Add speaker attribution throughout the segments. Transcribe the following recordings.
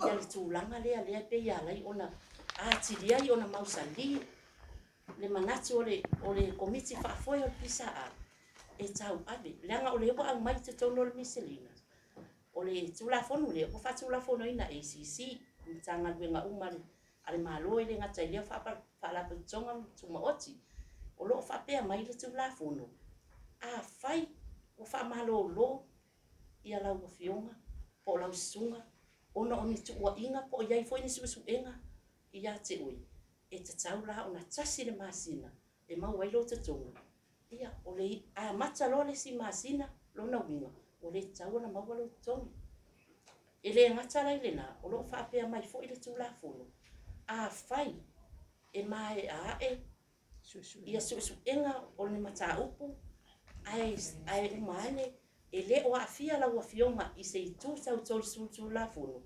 Speaker 1: ia le tūlanga lea pe ia lai ona atilia i ona mausali le manatu o le komiti whaafoe o pisa a e tau ave leanga o le ewa au mai te tono le miselina o le tūlafonu le o whatūlafonu ina ACC tanga luenga umare ale malo i le ngata i lea whaalapu tonga tuma oti o loo whapea mai le tūlafonu a whai o whaamalo lo ia lau wa fionga po lau sunga ona o ni tuua inga po iai foi ni susu enga ia te ui e te tau la ona tasi le masina e mau ai lo te tonga ia o le a mata lo le si masina lo na winga o le tau na mau lo tonga e le ngata lai le na o lo whaapea mai foi le tūlafonu a whai e mai a ia susu enga o ni mata upu ai umane e le o afia la fionga i se tu sau tol su la funu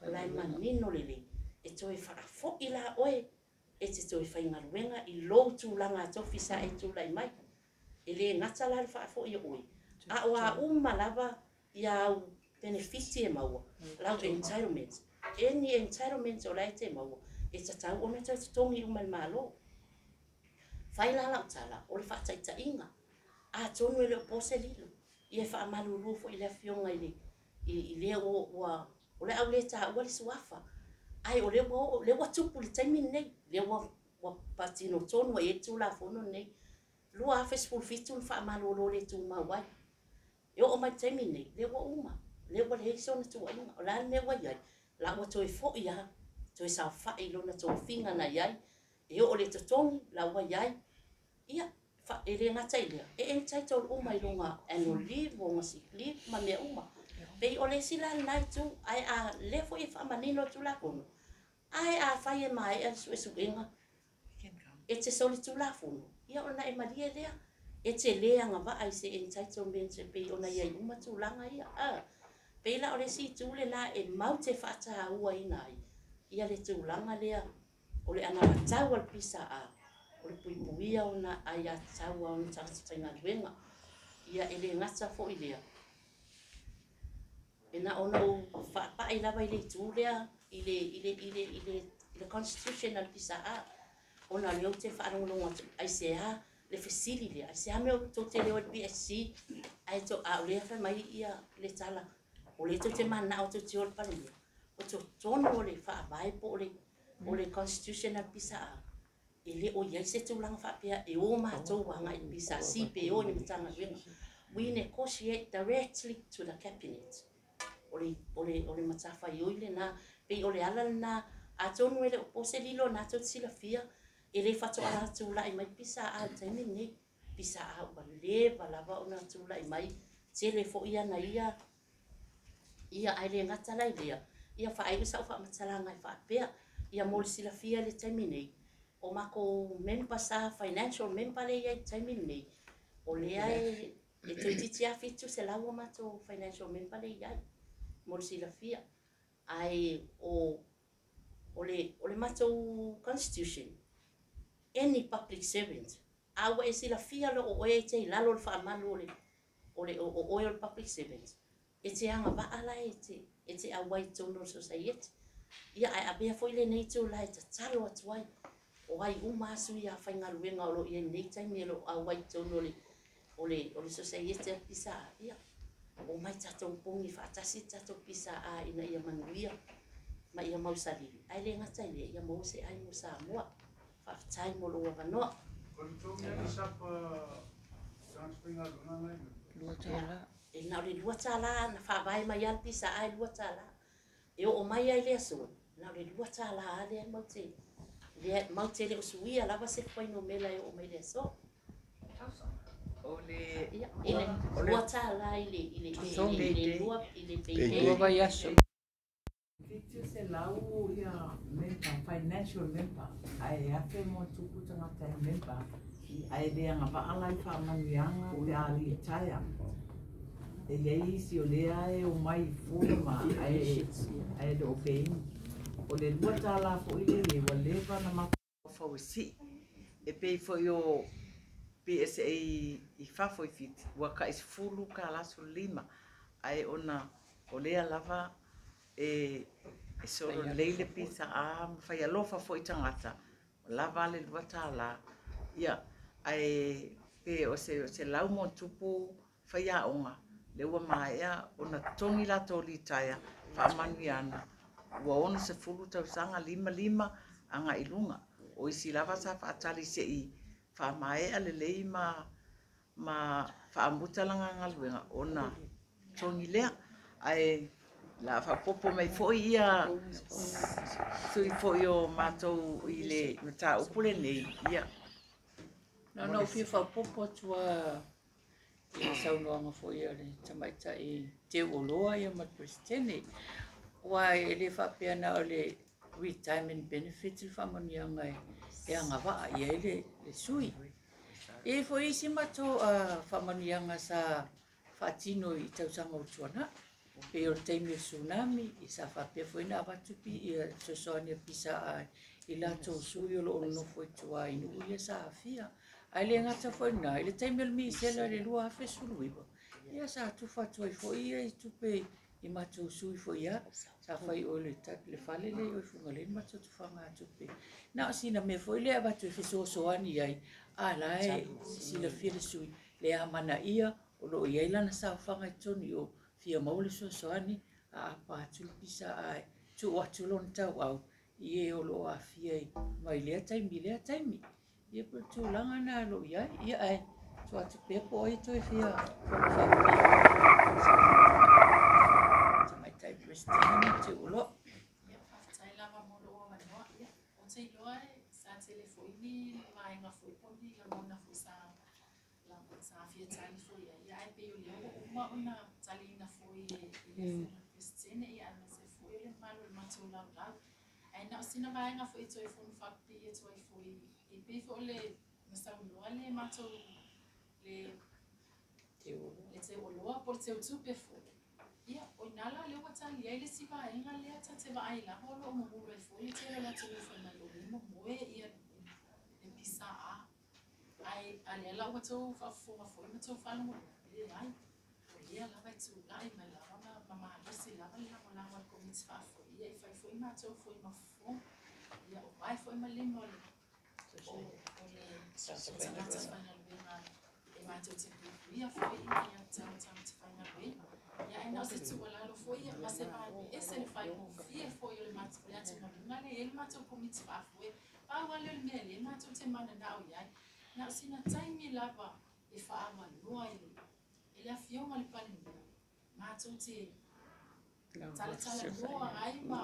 Speaker 1: la manino lele e toi fa fo i la oe e te toi fa inga luenga i lo tu langa to fisa e tu lai mai e le ngata la fa fo i oe a o malava ia benefiti e maua la entitlement any entitlement o lai te maua e te tau o me te tongi umal malo fai la tala o le fa taita inga a tonu ele pose lilo ia fa malulu fo ile fionga ile o le au le ta o le suafa ai o le wa tupu le taimi nei le wa patino tonu e tu la fono nei lu a Facebook fitu fa malulu le tu ma wai yo o mai taimi nei le wa uma le wa le so na tu ai o la ne wa ia la wa toi fo ia toi sa fa i lo na to finga na ia e o le totongi la wa ia fa ele ngata ile e entitled uma i longa annual leave o sick leave ma me uma pe o le sila nai tu ai a le fo i fa manino tu la kono ai a fa e mai e su enga e te soli tu la fono ia ona e maria lea e te lea nga va ai se entitlement se pe ona ia uma tu langa ia pe la o le si tu le la e mau te fa ta ua inai ia le tu langa lea o le ana tau al pisa o le puipuia ona ai a tau a ona tanga luenga ia ele ngata fo i lea e na ona o pa i lava i le tu lea i le constitutional pisa ona leo te whaarongolonga ai se le fesili lea ai se me o to te leo le BSC ai to a lea fa mai ia le tala o le to te mana o to te ol pale o to tono o le wha vai po o le constitutional pisa ele o ia se tu langa fa pia e o ma to wanga i bisa CPO ni tanga wenga we negotiate directly to the cabinet ole matafa yoile na pe ole ala na a tonu ele o se lilo na to sila fia ele fa to ala tu la i mai bisa a tani ni bisa a o le balava ona tu la i mai tele fo ia na ia ai ngata la ia fa ai sa fa matala ngai fa pia ia mol sila fia le tani ni o mako member sa financial member le ia taimi nei o le ai e to titia fitu se lawa mato financial member le ia mo si la fia ai o le mato constitution any public servant awa e si la fia lo o e te lalo fa manu o oil public servant e te anga ba ala e te a white donor society ia ai abia foi le nei tu lai ta talo atuai o ai uma su ia fainga luenga o lo ia nei taimi lo a white tono o le society pisa ia o mai tato pongi fa tasi tato pisa ina ia manuia ma ia mausali ai le ngata ile ia mo se ai mo sa mo fa tai mo lo wa no e na le lua tala na fa vai mai al pisa ai lua tala e o mai ai le so na le lua tala le mo te le maute le usuia lava se foi no mela o mai le so ile wata la ile lua ile pe
Speaker 2: vai aso
Speaker 3: Fitu se lau ia member financial member ai afe mo tuku tanga te member ai le nga pa ala fa manuanga o ali taya e lei si o le ai o mai fuma ai do pe o le luata la fo ile le wa leva na ma fo si e pe fo yo PSA i fa fo fit wa ka is fulu ka la so lima ai ona o le lava e solo leile pizza fai alofa fo i tangata. La vale lua tala. Ia, ai pe o se lau mo tupu fai a onga. Le ua maea o na tongi la toli taia fa manuiana. Ua ona se fulu tau sanga lima anga ilunga. O isi lava sa fa atali se i fa maea le lei ma fa amuta langa ngaluenga ona tongi lea. Ai la fa popo mai foi ia sui foi o matou i le mata upule nei ia
Speaker 2: no fa popo tua e sau no foi ale tamaita e te oloa ia ma Kristene wa ele fa pena ole retirement benefit fa mania ngai e anga va ia ele le sui e foi si mato fa mania nga sa fatino i tau sanga utuana pe o teimi tsunami i sa fa pe foi na batupi i sosonia pisa ai i la to sui o lo no foi tua i nu ia sa afia ai le ngata foi na ile teimi mi sela le lua fe suluibo ia sa tu fa toi foi i tu pe i mato sui foi ia sa fai o le tat le fale le o funga le mato tu fa nga tu pe na sina me foi le abatu fe sosoani ai ala e si le file sui le amana ia o lo ia lana sa fanga toni o fia maule sosoani a pa tu pisa ai tu watu lon tau au ie o lo a fia mai le taimi ie po tu langa na lo ia ai tu atu pe po ai tu fia mai tai Christine tu lo
Speaker 4: ia tai lava mo lo ma no ia o sei lo ai sa telefoni mai nga foi poni la mona fu sa fia tai foi ia ai pe o le uma una tali na foi Christine ia na se foi le malo le mato la ai na sina vai nga foi toi fun fakti ia toi foi e pe fo le na sa lo ale mato le te o lo por te tu pe foi ia o nala le wa tali ai le siva inga le ata te va ai la holo mo mo le foi te la tu foi na lo mo mo ia e pisa ai ale la wa tu fa fo ma foi ma tu fa mo le ai ia la vai tu ai ma la ona mama le si la la wa ko mi fa foi ia fa foi ma tu foi ma fo ia o vai foi ma le mo le sa ma tu te ia foi ia tau te fa na be ia e na se tu ala lo foi ma se va e se le fai mo ia foi le mat ia tu ma le ele ma tu ko mi fa foi pa wa le mele ma tu te mana na o ia na sina taimi lava e fa ama no ai ele afio ma le pali ma tu te tala no ai ma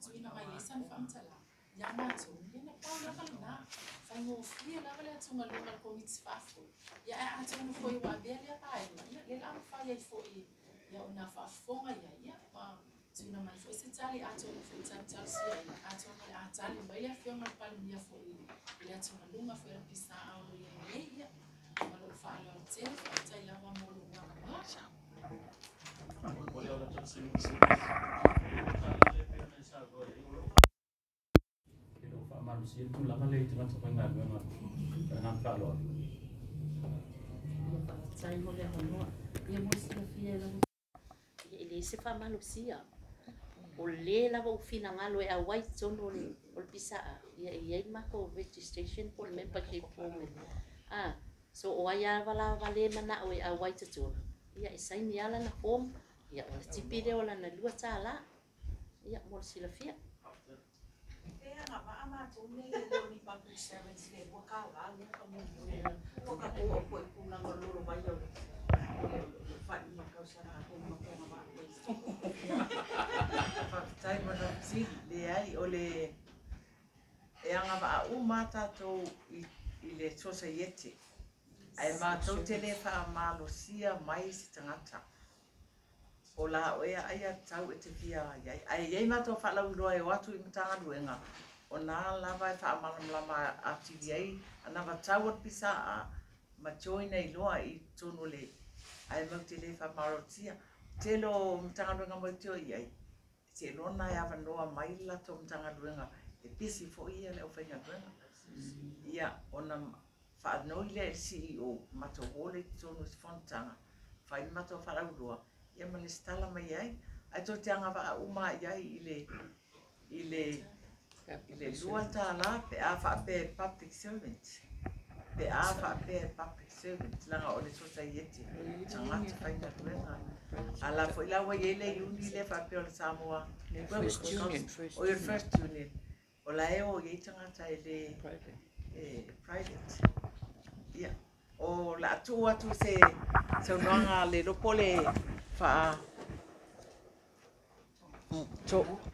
Speaker 4: tu ina mai esa ni fa mtala ya ma tu ina pa la na fai mo fia lava le tu ma lo ma ko mi fa foi ia a tu no foi wa be le pa le la fa ia foi ia ona fa fonga ia ma tuna mai foi se tali a tu foi tali si a tu a tali mai le afio ma pali ia foi ia tu ma lunga foi pisa a o ia ma lo fa lo te tai la ma mo lunga ma
Speaker 5: manusia tu lama le tengah sampai nggak memang dengan kalau
Speaker 1: sai mo le hono ia mo se fia la ele se fa malusia o le la vo fina ngalo e a white zone o pisa ia ma ko registration for membership form so o ia vala vale mana o a white zone ia e sai ni ala na form ia o tipi de ola na lua tala ia mo se la fia
Speaker 3: nga ama tu ne le ni pa ku service le wa ka la le ka mo o ka ko ku na ngolo mai yo fa ni ka sa na ko mo ko ma fa tai mo no si le ai o le e anga va u mata to i le society ai ma to te le fa malo sia mai si tangata o la o ia ai tau e te fia ai ma to fa la u loa e watu i mtanga duenga o na lava e wha amalamlama a tiri ai ana wa tau at pisa a ma joina i loa i tonu le ai mau te le wha marotia te lo mtanga duenga mo teo i ai te lona e awa noa mai lato mtanga duenga e pisi fo ia le o whainga duenga ia ona wha anoi le CEO mato hole tonu si fontanga wha i mato wha lauroa ia mani stala mai ai ai to te anga va uma ia i le lua ta la pe a fa pe public servant pe a fa pe public servant la o le so sai yeti tanga te fai na tuenga ala foi la wa yele uni le fa pe o Samoa
Speaker 2: First Union.
Speaker 3: o your first union o la e o ye tanga tai le private ia o la tu se unanga le lopole fa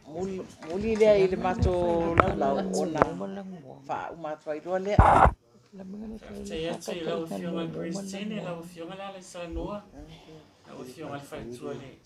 Speaker 3: muli lea i le mato lau ona fa umatua i roa lea.
Speaker 5: Te atu i lau fionga Grace Tene, lau fionga la le sa noa. Lau fionga le whaitua le